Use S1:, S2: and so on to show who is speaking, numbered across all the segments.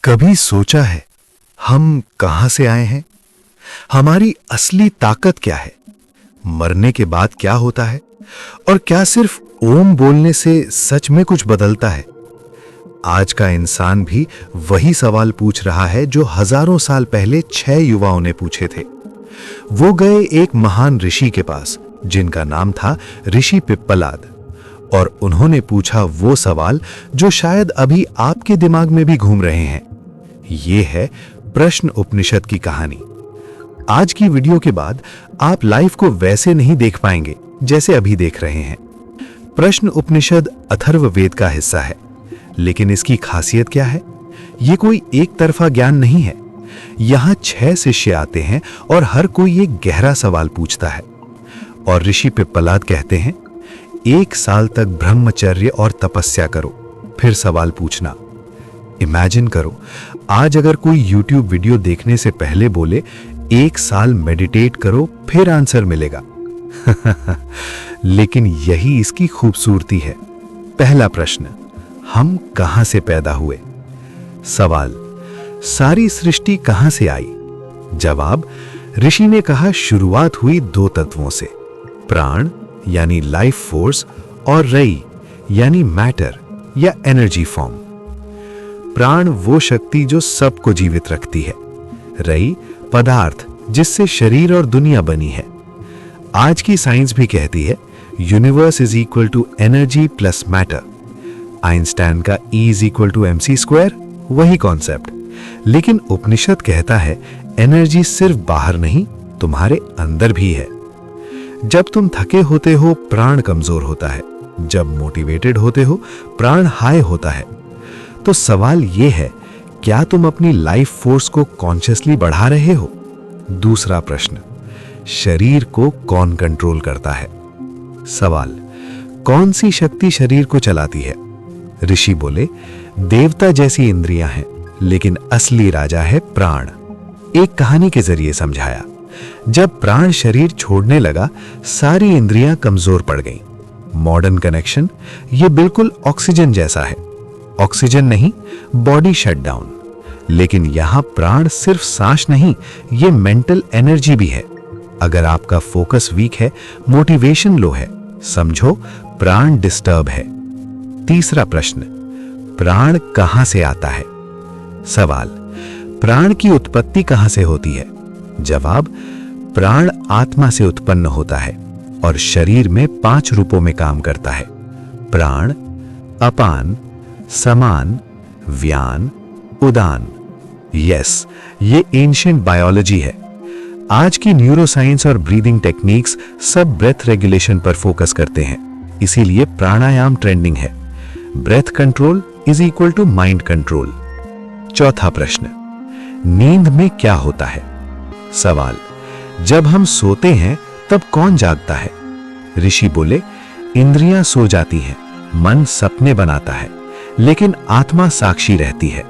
S1: कभी सोचा है हम कहां से आए हैं? हमारी असली ताकत क्या है? मरने के बाद क्या होता है? और क्या सिर्फ ओम बोलने से सच में कुछ बदलता है? आज का इंसान भी वही सवाल पूछ रहा है जो हजारों साल पहले 6 युवाओं ने पूछे थे। वो गए एक महान ऋषि के पास जिनका नाम था ऋषि पिप्पलाद, और उन्होंने पूछा वो सवाल जो शायद अभी आपके दिमाग में भी घूम रहे हैं। ये है प्रश्न उपनिषद की कहानी। आज की वीडियो के बाद आप लाइफ को वैसे नहीं देख पाएंगे जैसे अभी देख रहे हैं। प्रश्न उपनिषद अथर्ववेद का हिस्सा है, लेकिन इसकी खासियत क्या है? ये कोई एक तरफा ज्ञान नहीं है। यहां 6 शिष्य आते हैं और हर कोई एक गहरा सवाल पूछता है। और ऋषि पिप्पलाद कहते हैं, 1 साल तक ब्रह्मचर्य और तपस्या करो, फिर सवाल पूछना। इमेजिन करो, आज अगर कोई YouTube वीडियो देखने से पहले बोले 1 साल मेडिटेट करो फिर आंसर मिलेगा। लेकिन यही इसकी खूबसूरती है। पहला प्रश्न, हम कहां से पैदा हुए? सवाल, सारी सृष्टि कहां से आई? जवाब, ऋषि ने कहा शुरुआत हुई 2 तत्वों से, प्राण यानी लाइफ फोर्स और रई यानी मैटर या एनर्जी फॉर्म। प्राण वो शक्ति जो सबको जीवित रखती है, रई पदार्थ जिससे शरीर और दुनिया बनी है। आज की साइंस भी कहती है universe is equal to energy plus matter. Einstein का E is equal to mc², वही कॉन्सेप्ट। लेकिन उपनिषद कहता है एनर्जी सिर्फ बाहर नहीं, तुम्हारे अंदर भी है। जब तुम थके होते हो प्राण कमजोर होता है, जब मोटिवेटेड होते हो प्राण हाई होता है। तो सवाल यह है, क्या तुम अपनी लाइफ फोर्स को कॉन्शियसली बढ़ा रहे हो? दूसरा प्रश्न, शरीर को कौन कंट्रोल करता है? सवाल, कौन सी शक्ति शरीर को चलाती है? ऋषि बोले, देवता जैसी इंद्रियां हैं, लेकिन असली राजा है प्राण। एक कहानी के जरिए समझाया, जब प्राण शरीर छोड़ने लगा सारी इंद्रियां कमजोर पड़ गईं। मॉडर्न कनेक्शन, ये बिल्कुल ऑक्सीजन जैसा है। ऑक्सीजन नहीं, बॉडी शट डाउन। लेकिन यहां प्राण सिर्फ सांस नहीं, ये मेंटल एनर्जी भी है। अगर आपका फोकस वीक है, मोटिवेशन लो है, समझो प्राण डिस्टर्ब है। तीसरा प्रश्न, प्राण कहां से आता है? सवाल, प्राण की उत्पत्ति कहां से होती है? जवाब, प्राण आत्मा से उत्पन्न होता है और शरीर में 5 रूपों में काम करता है। प्राण, अपान, समान, व्यान, उदान। यस, ये एंशिएंट बायोलॉजी है। आज की न्यूरोसाइंस और ब्रीदिंग टेक्निक्स सब ब्रेथ रेगुलेशन पर फोकस करते हैं, इसीलिए प्राणायाम ट्रेंडिंग है। Breath control is equal to mind control. चौथा प्रश्न, नींद में क्या होता है? सवाल, जब हम सोते हैं तब कौन जागता है? ऋषि बोले, इंद्रियां सो जाती हैं, मन सपने बनाता है, लेकिन आत्मा साक्षी रहती है।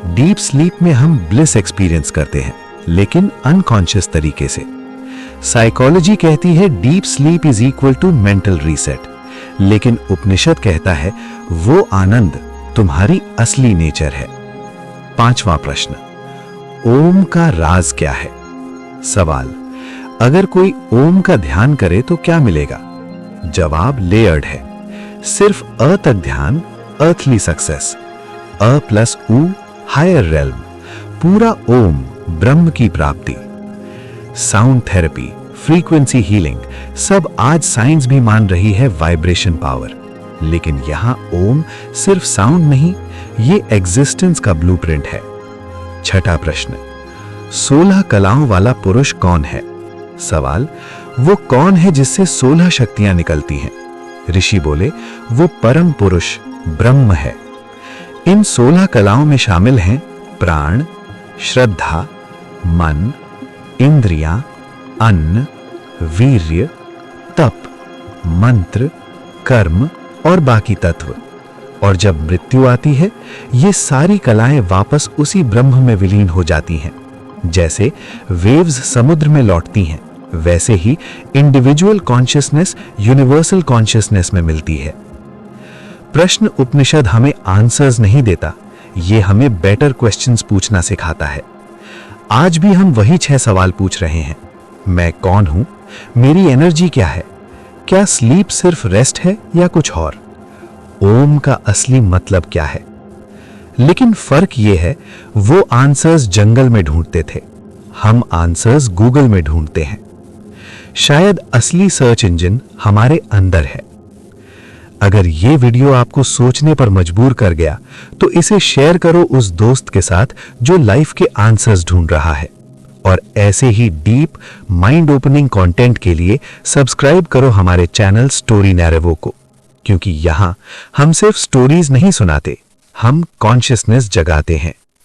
S1: डीप स्लीप में हम ब्लिस एक्सपीरियंस करते हैं, लेकिन अनकॉन्शियस तरीके से। साइकोलॉजी कहती है deep sleep is equal to mental reset, लेकिन उपनिषद कहता है वो आनंद तुम्हारी असली नेचर है। पांचवा प्रश्न, ओम का राज क्या है? सवाल, अगर कोई ओम का ध्यान करे तो क्या मिलेगा? जवाब लेयर्ड है। सिर्फ अ तक ध्यान, अर्थली सक्सेस। अ प्लस उ, हायर रेल्म। पूरा ओम, ब्रह्म की प्राप्ति। साउंड थेरेपी, फ्रीक्वेंसी हीलिंग, सब आज साइंस भी मान रही है वाइब्रेशन पावर। लेकिन यहां ओम सिर्फ साउंड नहीं, ये एग्जिस्टेंस का ब्लूप्रिंट है। छठा प्रश्न, 16 कलाओं वाला पुरुष कौन है? सवाल, वो कौन है जिससे 16 शक्तियां निकलती हैं? ऋषि बोले, वो परम पुरुष ब्रह्म है। इन 16 कलाओं में शामिल हैं प्राण, श्रद्धा, मन, इंद्रियां, अन्न, वीर्य, तप, मंत्र, कर्म और बाकी तत्व। और जब मृत्यु आती है, ये सारी कलाएं वापस उसी ब्रह्म में विलीन हो जाती हैं। जैसे वेव्स समुद्र में लौटती हैं, वैसे ही इंडिविजुअल कॉन्शियसनेस यूनिवर्सल कॉन्शियसनेस में मिलती है। प्रश्न उपनिषद हमें आंसर्स नहीं देता, ये हमें बेटर क्वेश्चंस पूछना सिखाता है। आज भी हम वही 6 सवाल पूछ रहे हैं। मैं कौन हूं? मेरी एनर्जी क्या है? क्या स्लीप सिर्फ रेस्ट है या कुछ और? ओम का असली मतलब क्या है? लेकिन फर्क यह है, वो आंसर्स जंगल में ढूंढते थे, हम आंसर्स गूगल में ढूंढते हैं। शायद असली सर्च इंजन हमारे अंदर है। अगर ये वीडियो आपको सोचने पर मजबूर कर गया, तो इसे शेयर करो उस दोस्त के साथ जो लाइफ के आंसर्स ढूंढ रहा है। और ऐसे ही डीप माइंड ओपनिंग कंटेंट के लिए सब्सक्राइब करो हमारे चैनल स्टोरी नैरेवो को, क्योंकि यहां हम सिर्फ स्टोरीज नहीं सुनाते, हम कॉन्शियसनेस जगाते हैं।